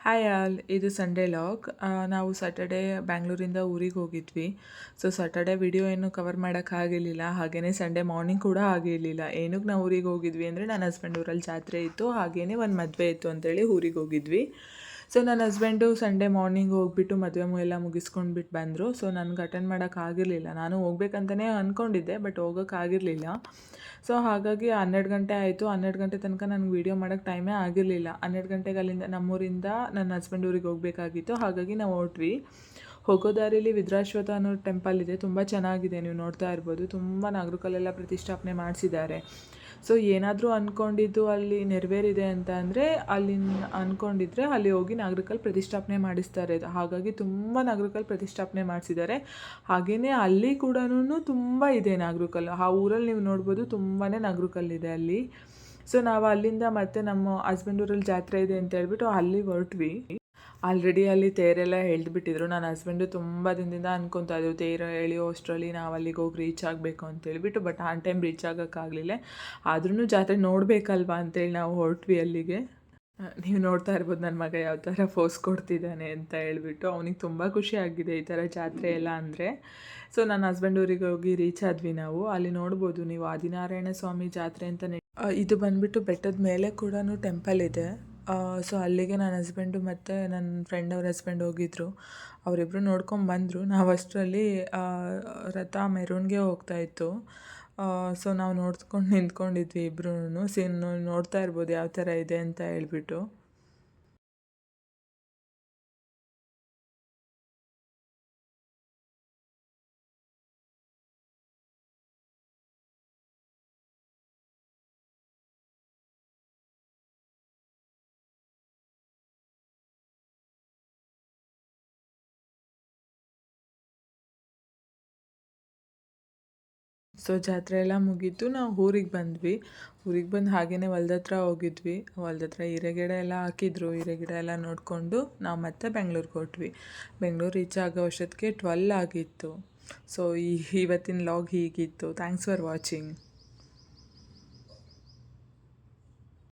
Hi all, ಇದು Sunday log. ನಾವು Saturday ಬ್ಯಾಂಗ್ಳೂರಿಂದ ಊರಿಗೆ ಹೋಗಿದ್ವಿ. ಸೊ ಸ್ಯಾಟರ್ಡೇ ವಿಡಿಯೋ ಏನು ಕವರ್ ಮಾಡೋಕ್ಕಾಗಿರಲಿಲ್ಲ. ಹಾಗೆಯೇ ಸಂಡೇ ಮಾರ್ನಿಂಗ್ ಕೂಡ ಆಗಿರಲಿಲ್ಲ. ಏನಕ್ಕೆ ನಾವು ಊರಿಗೆ ಹೋಗಿದ್ವಿ ಅಂದರೆ ನನ್ನ ಹಸ್ಬೆಂಡ್ ಊರಲ್ಲಿ ಜಾತ್ರೆ ಇತ್ತು, ಹಾಗೆಯೇ ಒಂದು ಮದುವೆ ಇತ್ತು ಅಂತೇಳಿ ಊರಿಗೆ ಹೋಗಿದ್ವಿ. ಸೊ ನನ್ನ ಹಸ್ಬೆಂಡು ಸಂಡೇ ಮಾರ್ನಿಂಗ್ ಹೋಗ್ಬಿಟ್ಟು ಮದುವೆ ಎಲ್ಲ ಮುಗಿಸ್ಕೊಂಡ್ಬಿಟ್ಟು ಬಂದರು. ಸೊ ನನಗೆ ಅಟೆಂಡ್ ಮಾಡೋಕ್ಕಾಗಿರಲಿಲ್ಲ. ನಾನು ಹೋಗ್ಬೇಕಂತಲೇ ಅಂದ್ಕೊಂಡಿದ್ದೆ, ಬಟ್ ಹೋಗೋಕ್ಕಾಗಿರಲಿಲ್ಲ. ಸೊ ಹಾಗಾಗಿ 12 ಗಂಟೆ ಆಯಿತು. 12 ಗಂಟೆ ತನಕ ನನಗೆ ವೀಡಿಯೋ ಮಾಡೋಕ್ಕೆ ಟೈಮೇ ಆಗಿರಲಿಲ್ಲ. 12 ಗಂಟೆಗೆ ಅಲ್ಲಿಂದ ನಮ್ಮೂರಿಂದ ನನ್ನ ಹಸ್ಬೆಂಡ್ ಊರಿಗೆ ಹೋಗಬೇಕಾಗಿತ್ತು. ಹಾಗಾಗಿ ನಾವು ಹೊರಟ್ವಿ. ಹೋಗೋ ದಾರಿಲಿ ವಿದ್ರಾಶ್ವಥ ಅನ್ನೋ ಟೆಂಪಲ್ ಇದೆ. ತುಂಬ ಚೆನ್ನಾಗಿದೆ, ನೀವು ನೋಡ್ತಾ ಇರ್ಬೋದು. ತುಂಬ ನಾಗರಿಕಲ್ಲೆಲ್ಲ ಪ್ರತಿಷ್ಠಾಪನೆ ಮಾಡಿಸಿದ್ದಾರೆ. ಸೊ ಏನಾದರೂ ಅಂದ್ಕೊಂಡಿದ್ದು ಅಲ್ಲಿ ನೆರವೇರಿದೆ ಅಂತ ಅಂದರೆ ಅಲ್ಲಿ ಅಂದ್ಕೊಂಡಿದ್ರೆ ಅಲ್ಲಿ ಹೋಗಿ ನಾಗರಿಕಲ್ ಪ್ರತಿಷ್ಠಾಪನೆ ಮಾಡಿಸ್ತಾರೆ. ಹಾಗಾಗಿ ತುಂಬ ನಾಗರಿಕಲ್ ಪ್ರತಿಷ್ಠಾಪನೆ ಮಾಡಿಸಿದ್ದಾರೆ. ಹಾಗೆಯೇ ಅಲ್ಲಿ ಕೂಡ ತುಂಬ ಇದೆ ನಾಗರಿಕಲ್ಲು. ಆ ಊರಲ್ಲಿ ನೀವು ನೋಡ್ಬೋದು, ತುಂಬಾ ನಾಗರಿಕಲ್ಲಿದೆ ಅಲ್ಲಿ. ಸೊ ನಾವು ಅಲ್ಲಿಂದ ಮತ್ತೆ ನಮ್ಮ ಹಸ್ಬೆಂಡ್ ಊರಲ್ಲಿ ಜಾತ್ರೆ ಇದೆ ಅಂತ ಹೇಳ್ಬಿಟ್ಟು ಅಲ್ಲಿಗೆ ಹೊರಟ್ವಿ. ಆಲ್ರೆಡಿ ಅಲ್ಲಿ ತೇರೆಲ್ಲ ಎಳೆದ್ಬಿಟ್ಟಿದ್ರು. ನನ್ನ ಹಸ್ಬೆಂಡು ತುಂಬ ದಿನದಿಂದ ಅನ್ಕೊತಾ ಇದ್ರು ತೇರು ಎಳೆಯೋ ಅಷ್ಟರಲ್ಲಿ ನಾವು ಅಲ್ಲಿಗೆ ಹೋಗಿ ರೀಚ್ ಆಗಬೇಕು ಅಂತೇಳ್ಬಿಟ್ಟು. ಬಟ್ ಆನ್ ಟೈಮ್ ರೀಚ್ ಆಗೋಕ್ಕಾಗಲಿಲ್ಲ. ಆದ್ರೂ ಜಾತ್ರೆ ನೋಡಬೇಕಲ್ವಾ ಅಂತೇಳಿ ನಾವು ಹೊರಟ್ವಿ ಅಲ್ಲಿಗೆ. ನೀವು ನೋಡ್ತಾ ಇರ್ಬೋದು ನನ್ನ ಮಗ ಯಾವ ಥರ ಫೋಸ್ ಕೊಡ್ತಿದ್ದಾನೆ ಅಂತ ಹೇಳ್ಬಿಟ್ಟು. ಅವನಿಗೆ ತುಂಬ ಖುಷಿ ಆಗಿದೆ ಈ ಥರ ಜಾತ್ರೆ ಎಲ್ಲ ಅಂದರೆ. ಸೊ ನನ್ನ ಹಸ್ಬೆಂಡ್ ಊರಿಗೆ ಹೋಗಿ ರೀಚ್ ಆದ್ವಿ ನಾವು. ಅಲ್ಲಿ ನೋಡ್ಬೋದು ನೀವು ಆದಿನಾರಾಯಣ ಸ್ವಾಮಿ ಜಾತ್ರೆ ಅಂತಲೇ. ಇದು ಬಂದುಬಿಟ್ಟು ಬೆಟ್ಟದ ಮೇಲೆ ಕೂಡ ಟೆಂಪಲ್ ಇದೆ. ಸೊ ಅಲ್ಲಿಗೆ ನನ್ನ ಹಸ್ಬೆಂಡು ಮತ್ತು ನನ್ನ ಫ್ರೆಂಡ್ ಅವ್ರ ಹಸ್ಬೆಂಡ್ ಹೋಗಿದ್ದರು. ಅವರಿಬ್ಬರು ನೋಡ್ಕೊಂಬಂದರು. ನಾವು ಅಷ್ಟರಲ್ಲಿ ರಥ ಮೆರವಣಿಗೆ ಹೋಗ್ತಾಯಿತ್ತು. ಸೊ ನಾವು ನೋಡ್ಕೊಂಡು ನಿಂತ್ಕೊಂಡಿದ್ವಿ ಇಬ್ಬರೂ. ನೋಡ್ತಾ ಇರ್ಬೋದು ಯಾವ ಥರ ಇದೆ ಅಂತ ಹೇಳ್ಬಿಟ್ಟು. ಸೊ ಜಾತ್ರೆ ಎಲ್ಲ ಮುಗೀತು. ನಾವು ಊರಿಗೆ ಬಂದ್ವಿ. ಊರಿಗೆ ಬಂದು ಹಾಗೆಯೇ ಹೊಲ್ದ ಹತ್ರ ಹೋಗಿದ್ವಿ. ಹೊಲ್ದ ಹತ್ರ ಹಿರೇಗಿಡ ಎಲ್ಲ ಹಾಕಿದ್ರು. ಹಿರೇಗಿಡ ಎಲ್ಲ ನೋಡಿಕೊಂಡು ನಾವು ಮತ್ತೆ ಬೆಂಗ್ಳೂರಿಗೆ ಹೊರಟ್ವಿ. ಬೆಂಗ್ಳೂರು ರೀಚ್ ಆಗೋ ಅಷ್ಟೊತ್ತಿಗೆ 12 ಆಗಿತ್ತು. ಸೊ ಇವತ್ತಿನ ಲಾಗ್ ಹೀಗಿತ್ತು. Thanks for watching.